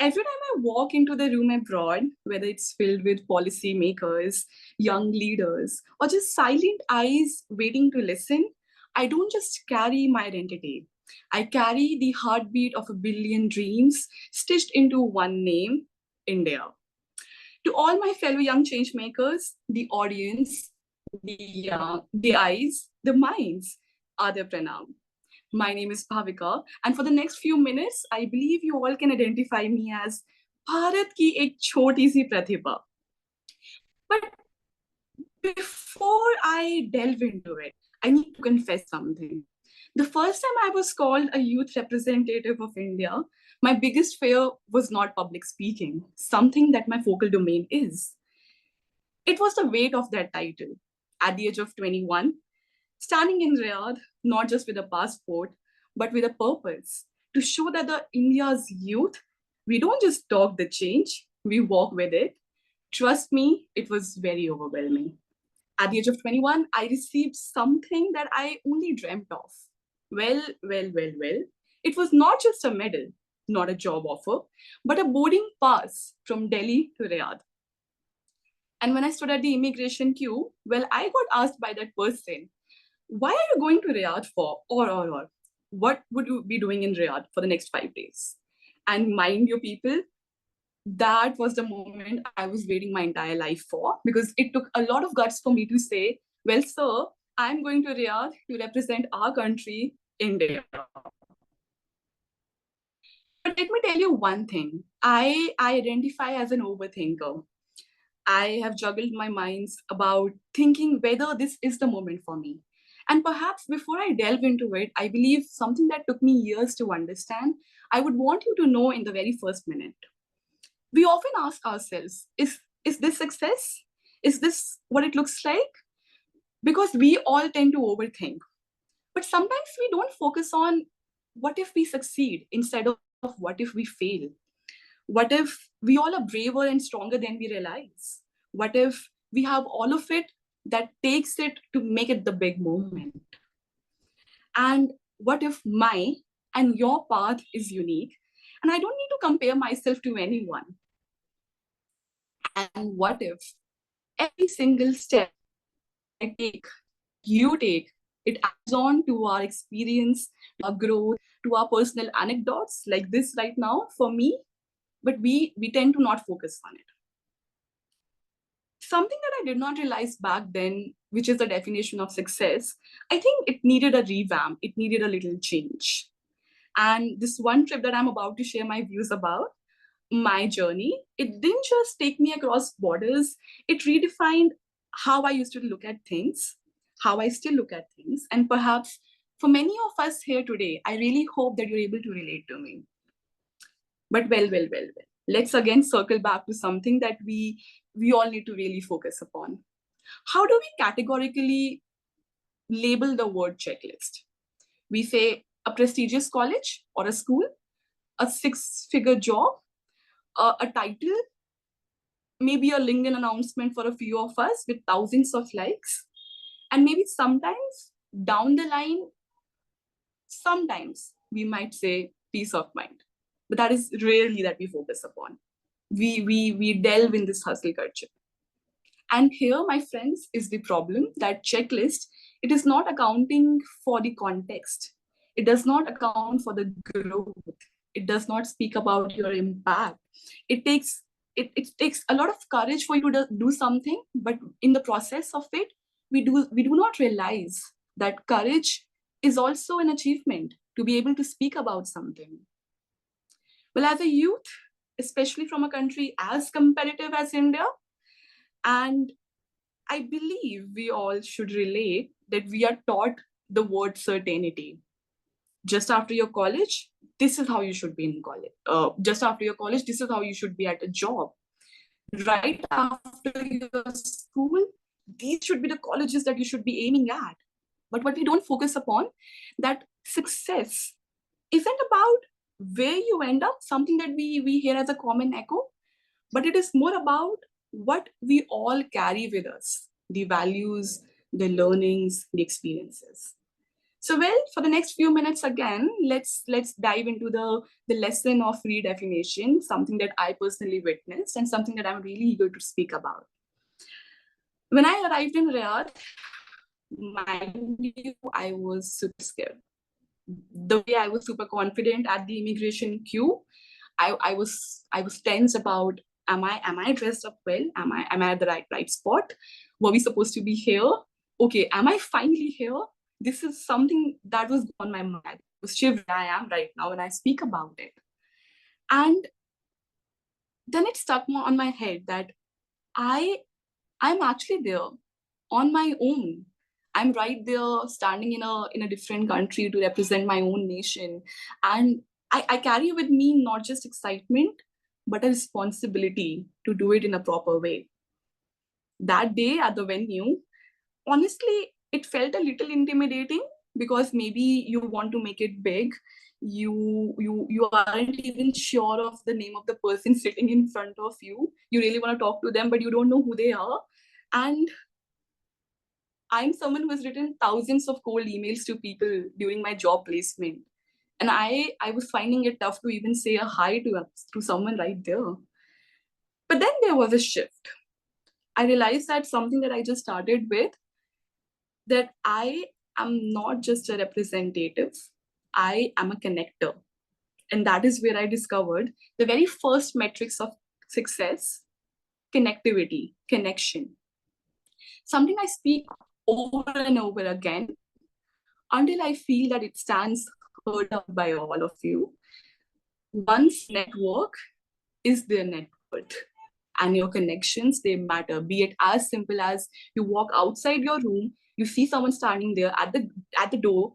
every time I walk into the room abroad, whether it's filled with policy makers, young leaders, or just silent eyes waiting to listen, I don't just carry my identity. I carry the heartbeat of a billion dreams stitched into one name, India. To all my fellow young change makers, the audience, the eyes, the minds, Adya Pranam. My name is Bhavika, and for the next few minutes, I believe you all can identify me as Bharat ki ek choti si pratibha. But before I delve into it, I need to confess something. The first time I was called a youth representative of India, my biggest fear was not public speaking, something that my focal domain is. It was the weight of that title. At the age of 21, standing in Riyadh, not just with a passport, but with a purpose, to show that the India's youth, we don't just talk the change, we walk with it. Trust me, it was very overwhelming. At the age of 21, I received something that I only dreamt of. Well. It was not just a medal, not a job offer, but a boarding pass from Delhi to Riyadh. And when I stood at the immigration queue, well, I got asked by that person, why are you going to Riyadh for? Or, what would you be doing in Riyadh for the next 5 days? And mind you, people, that was the moment I was waiting my entire life for, because it took a lot of guts for me to say, well, sir, I'm going to Riyadh to represent our country, India. But let me tell you one thing. I identify as an overthinker. I have juggled my minds about thinking whether this is the moment for me. And perhaps before I delve into it, I believe something that took me years to understand, I would want you to know in the very first minute. We often ask ourselves, is this success? Is this what it looks like? Because we all tend to overthink. But sometimes we don't focus on what if we succeed instead of what if we fail? What if we all are braver and stronger than we realize? What if we have all of it that takes it to make it the big moment? And what if my and your path is unique and I don't need to compare myself to anyone? And what if every single step I take, you take, it adds on to our experience, to our growth, to our personal anecdotes like this right now for me, but we tend to not focus on it. Something that I did not realize back then, which is the definition of success, I think it needed a revamp, it needed a little change. And this one trip that I'm about to share my views about, my journey, it didn't just take me across borders, it redefined how I used to look at things, how I still look at things. And perhaps for many of us here today, I really hope that you're able to relate to me. But well. Let's again circle back to something that we all need to really focus upon. How do we categorically label the word checklist? We say a prestigious college or a school, a six-figure job, a title, maybe a LinkedIn announcement for a few of us with thousands of likes. And maybe sometimes down the line, sometimes we might say peace of mind. But that is rarely that we focus upon. We delve in this hustle culture. And here, my friends, is the problem that checklist, it is not accounting for the context. It does not account for the growth. It does not speak about your impact. It takes a lot of courage for you to do something, but in the process of it, we do not realize that courage is also an achievement to be able to speak about something. Well, as a youth, especially from a country as competitive as India, and I believe we all should relate that we are taught the word certainty. Just after your college, this is how you should be in college. Just after your college, this is how you should be at a job. Right after your school, these should be the colleges that you should be aiming at. But what we don't focus upon, that success isn't about where you end up, something that we hear as a common echo, but it is more about what we all carry with us, the values, the learnings, the experiences. So, well, for the next few minutes again, let's dive into the lesson of redefinition, something that I personally witnessed and something that I'm really eager to speak about. When I arrived in Riyadh, mind you, I was super scared. The way I was super confident at the immigration queue, I was tense about, am I dressed up well? Am I at the right spot? Were we supposed to be here? Okay, am I finally here? This is something that was on my mind. It was shift where I am right now when I speak about it. And then it stuck more on my head that I I'm actually there on my own. I'm right there standing in a different country to represent my own nation. And I carry with me not just excitement, but a responsibility to do it in a proper way. That day at the venue, honestly, it felt a little intimidating because maybe you want to make it big. You aren't even sure of the name of the person sitting in front of you. You really want to talk to them, but you don't know who they are. And I'm someone who has written thousands of cold emails to people during my job placement. And I was finding it tough to even say a hi to someone right there. But then there was a shift. I realized that something that I just started with, that I am not just a representative, I am a connector. And that is where I discovered the very first metrics of success: connectivity, connection. Something I speak over and over again until I feel that it stands heard of by all of you. One's network is their net worth. And your connections, they matter. Be it as simple as you walk outside your room, you see someone standing there at the door,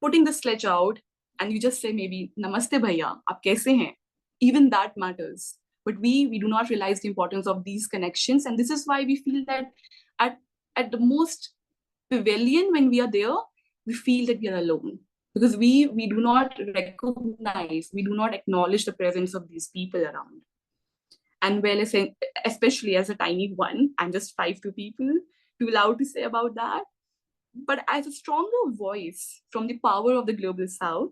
putting the sledge out, and you just say maybe Namaste Bhaiya, aap kaise hain? Even that matters. But we do not realize the importance of these connections. And this is why we feel that at, at the most pavilion, when we are there, we feel that we are alone. Because we do not recognize, we do not acknowledge the presence of these people around. And well, especially as a tiny one, I'm just 5'2" people, too loud to say about that. But as a stronger voice from the power of the global south,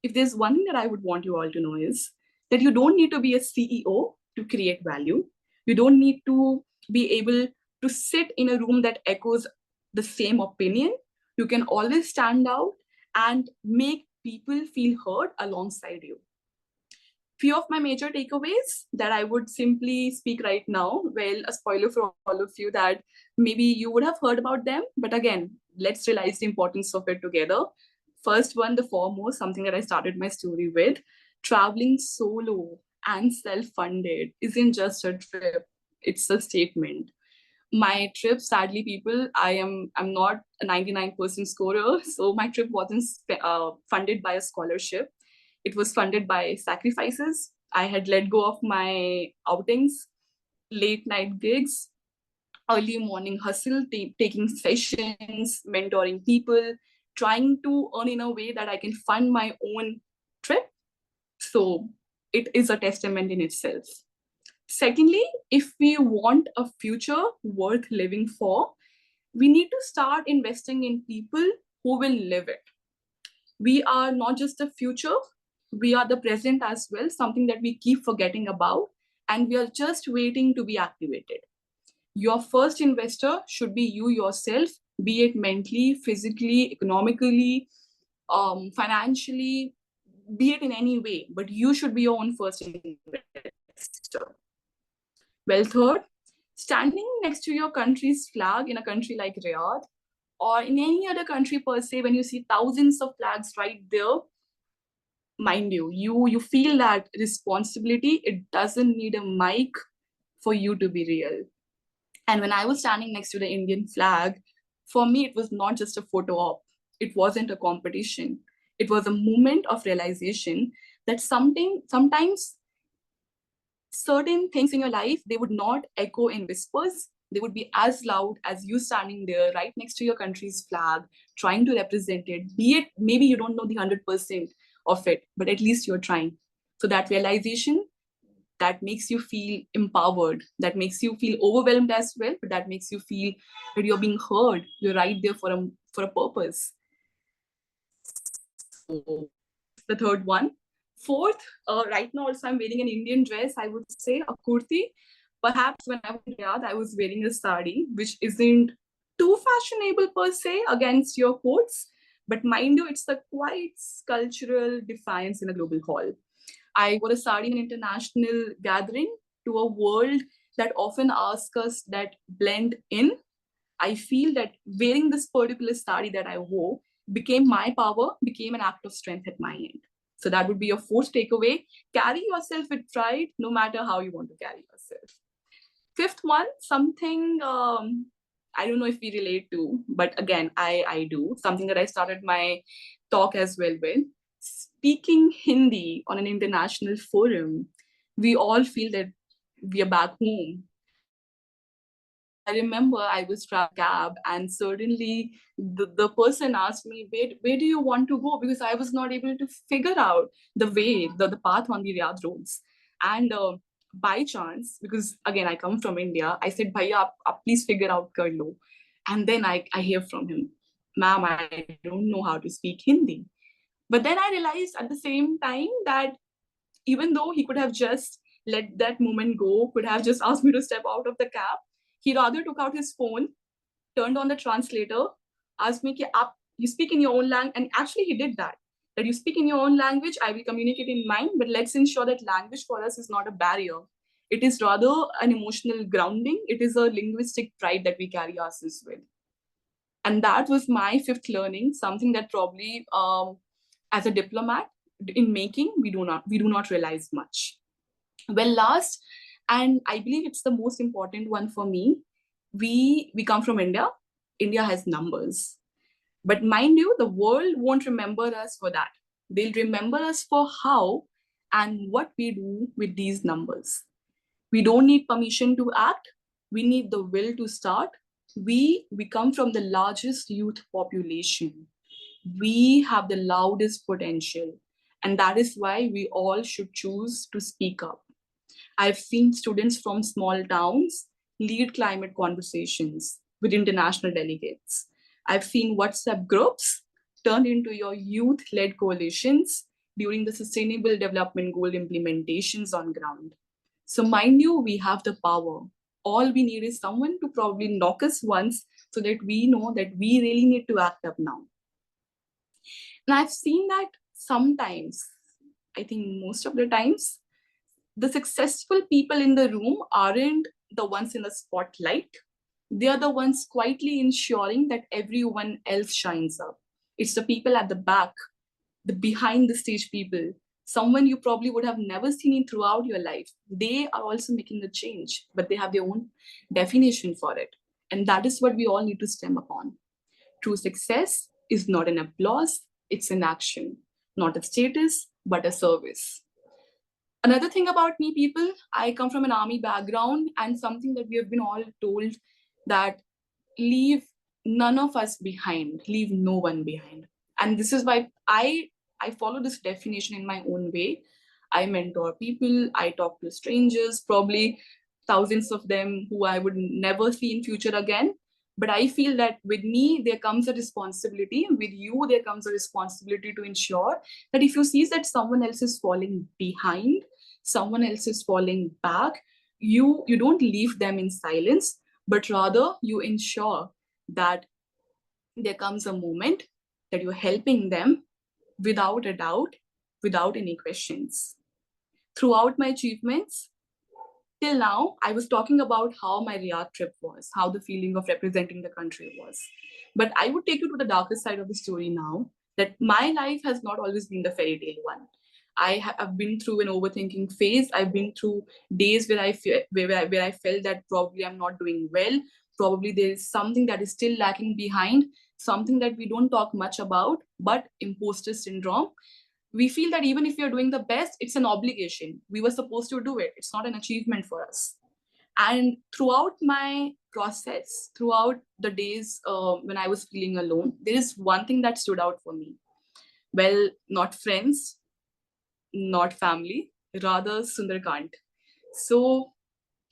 if there's one thing that I would want you all to know is that you don't need to be a CEO to create value. You don't need to be able to sit in a room that echoes the same opinion. You can always stand out and make people feel heard alongside you. Few of my major takeaways that I would simply speak right now. Well, a spoiler for all of you that maybe you would have heard about them, but again, let's realize the importance of it together. First one, the foremost, something that I started my story with: traveling solo and self-funded isn't just a trip, it's a statement. My trip, sadly, people, I'm not a 99% scorer, so my trip wasn't funded by a scholarship. It was funded by sacrifices. I had let go of my outings, late night gigs, early morning hustle, taking sessions, mentoring people, trying to earn in a way that I can fund my own trip. So it is a testament in itself. Secondly, if we want a future worth living for, we need to start investing in people who will live it. We are not just the future, we are the present as well, something that we keep forgetting about, and we are just waiting to be activated. Your first investor should be you yourself, be it mentally, physically, economically, financially, be it in any way, but you should be your own first investor. Well, third, standing next to your country's flag in a country like Riyadh or in any other country per se, when you see thousands of flags right there, mind you, you feel that responsibility. It doesn't need a mic for you to be real. And when I was standing next to the Indian flag, for me, it was not just a photo op. It wasn't a competition. It was a moment of realization that sometimes certain things in your life, they would not echo in whispers. They would be as loud as you standing there right next to your country's flag, trying to represent it. Be it maybe you don't know the 100% of it, but at least you're trying. So that realization, that makes you feel empowered, that makes you feel overwhelmed as well, but that makes you feel that you're being heard. You're right there for a purpose. So the third one. Fourth, right now also I'm wearing an Indian dress, I would say a kurti. Perhaps when I was in Riyadh, I was wearing a sari, which isn't too fashionable per se against your quotes. But mind you, it's a quite cultural defiance in a global hall. I wore a sari in an international gathering to a world that often asks us that blend in. I feel that wearing this particular sari that I wore became my power, became an act of strength at my end. So that would be your fourth takeaway. Carry yourself with pride, no matter how you want to carry yourself. Fifth one, something I don't know if we relate to, but again, I do. Something that I started my talk as well with. Speaking Hindi on an international forum, we all feel that we are back home. I remember I was traveling cab and suddenly the person asked me, where do you want to go? Because I was not able to figure out the way, the path on the Riyadh roads. And by chance, because again, I come from India, I said, Bhaiya, please figure out kar lo. And then I hear from him, ma'am, I don't know how to speak Hindi. But then I realized at the same time that even though he could have just let that moment go, could have just asked me to step out of the cab, he rather took out his phone, turned on the translator, asked me, you speak in your own language. And actually, he did that. That you speak in your own language, I will communicate in mine, but let's ensure that language for us is not a barrier. It is rather an emotional grounding. It is a linguistic pride that we carry ourselves with. And that was my fifth learning, something that probably as a diplomat in making, we do not realize much. Well, last, and I believe it's the most important one for me, we come from India. India has numbers. But mind you, the world won't remember us for that. They'll remember us for how and what we do with these numbers. We don't need permission to act. We need the will to start. We come from the largest youth population. We have the loudest potential. And that is why we all should choose to speak up. I've seen students from small towns lead climate conversations with international delegates. I've seen WhatsApp groups turned into your youth led coalitions during the Sustainable Development Goal implementations on ground. So, mind you, we have the power. All we need is someone to probably knock us once so that we know that we really need to act up now. And I've seen that sometimes, I think most of the times, the successful people in the room aren't the ones in the spotlight. They are the ones quietly ensuring that everyone else shines up. It's the people at the back, the behind the stage people, someone you probably would have never seen in throughout your life. They are also making the change, but they have their own definition for it. And that is what we all need to stem upon. True success is not an applause, it's an action, not a status, but a service. Another thing about me, people, I come from an army background, and something that we have been all told that leave none of us behind, leave no one behind. And this is why I follow this definition in my own way. I mentor people, I talk to strangers, probably thousands of them who I would never see in future again. But I feel that with me, there comes a responsibility. With you, there comes a responsibility to ensure that if you see that someone else is falling behind, someone else is falling back, you don't leave them in silence, but rather you ensure that there comes a moment that you're helping them without a doubt, without any questions. Throughout my achievements, till now, I was talking about how my Riyadh trip was, how the feeling of representing the country was. But I would take you to the darker side of the story now, that my life has not always been the fairy tale one. I've been through an overthinking phase. I've been through days where where I felt that probably I'm not doing well. Probably there is something that is still lacking behind, something that we don't talk much about, but imposter syndrome. We feel that even if we are doing the best, it's an obligation. We were supposed to do it. It's not an achievement for us. And throughout my process, throughout the days when I was feeling alone, there is one thing that stood out for me. Well, not friends, not family, rather Sundarkant. So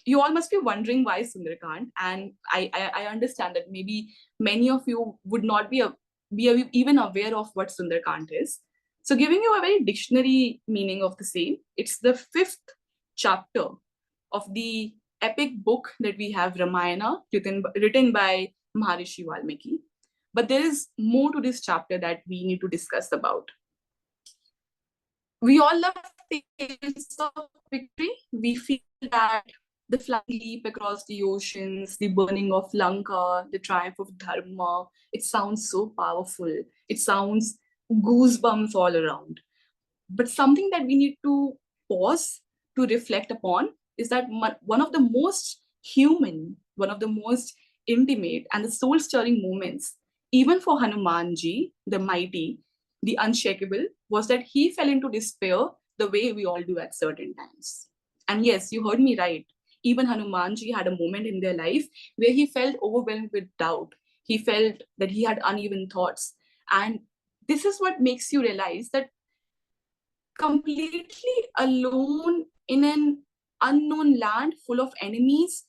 you all must be wondering why Sundarkant, and I understand that maybe many of you would not be even aware of what Sundarkant is. So giving you a very dictionary meaning of the same, it's the 5th chapter of the epic book that we have, Ramayana, written by Maharishi Valmiki. But there is more to this chapter that we need to discuss about. We all love tales of victory. We feel that the flying leap across the oceans, the burning of Lanka, the triumph of Dharma, it sounds so powerful. It sounds goosebumps all around. But something that we need to pause to reflect upon is that one of the most human, one of the most intimate and the soul stirring moments, even for Hanumanji, the mighty, the unshakable, was that he fell into despair the way we all do at certain times. And yes, you heard me right. Even Hanumanji had a moment in their life where he felt overwhelmed with doubt. He felt that he had uneven thoughts. And this is what makes you realize that completely alone in an unknown land full of enemies,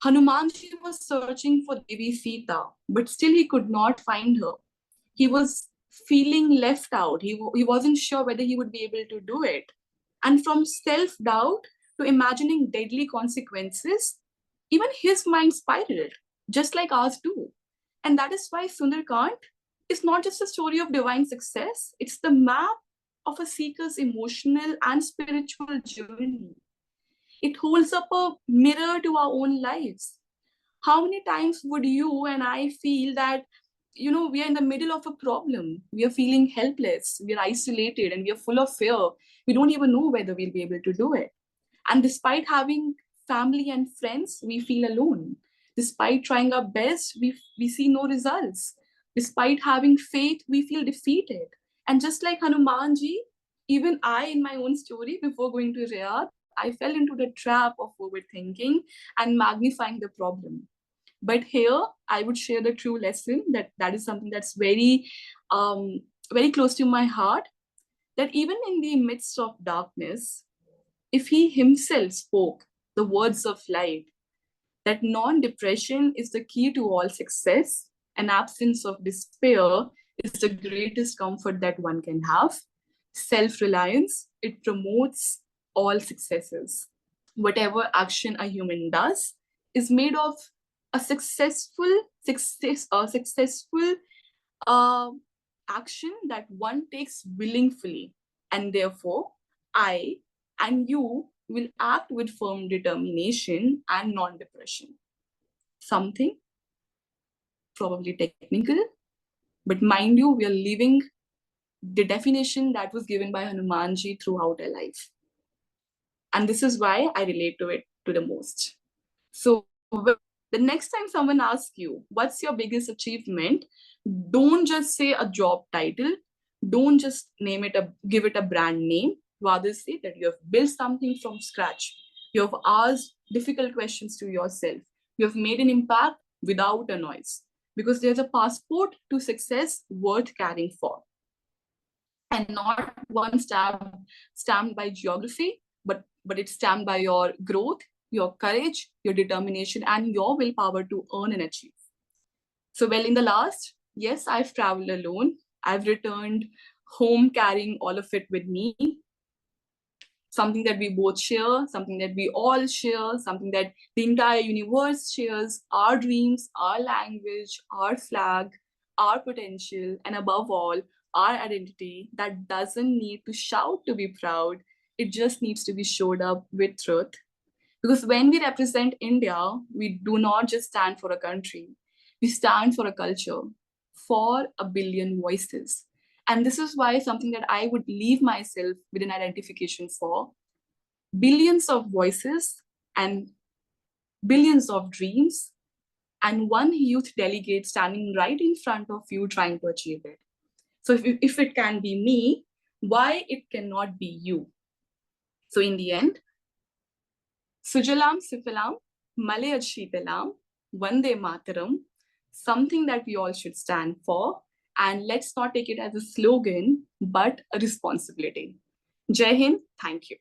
Hanumanji was searching for Devi Sita, but still he could not find her. He was feeling left out. He wasn't sure whether he would be able to do it. And from self-doubt to imagining deadly consequences, even his mind spiraled, just like ours do. And that is why Sundarkand is not just a story of divine success, it's the map of a seeker's emotional and spiritual journey. It holds up a mirror to our own lives. How many times would you and I feel that, we are in the middle of a problem? We are feeling helpless, we are isolated, and we are full of fear. We don't even know whether we'll be able to do it. And despite having family and friends, we feel alone. Despite trying our best, we see no results. Despite having faith, we feel defeated. And just like Hanumanji, even I, in my own story, before going to Riyadh, I fell into the trap of overthinking and magnifying the problem. But here, I would share the true lesson that is something that's very, very close to my heart. That even in the midst of darkness, if he himself spoke the words of light, that non-depression is the key to all success, and absence of despair is the greatest comfort that one can have. Self-reliance, it promotes all successes. Whatever action a human does is made of a successful action that one takes willingly, and therefore I and you will act with firm determination and non-depression. Something probably technical, but mind you, we are living the definition that was given by Hanumanji throughout our life. And this is why I relate to it to the most. So the next time someone asks you, what's your biggest achievement? Don't just say a job title. Don't just give it a brand name. Rather say that you have built something from scratch. You have asked difficult questions to yourself. You have made an impact without a noise. Because there's a passport to success worth carrying for. And not one stamped by geography, but it's stamped by your growth, your courage, your determination, and your willpower to earn and achieve. So, well, in the last, yes, I've traveled alone. I've returned home carrying all of it with me. Something that we both share, something that we all share, something that the entire universe shares, our dreams, our language, our flag, our potential, and above all, our identity that doesn't need to shout to be proud. It just needs to be showed up with truth. Because when we represent India, we do not just stand for a country. We stand for a culture, for a billion voices. And this is why something that I would leave myself with an identification for: billions of voices and billions of dreams, and one youth delegate standing right in front of you trying to achieve it. So if it can be me, why it cannot be you? So in the end, Sujalam Sifalam, Malayad Shitalam, Vande Mataram, something that we all should stand for. And let's not take it as a slogan, but a responsibility. Jai Hind, thank you.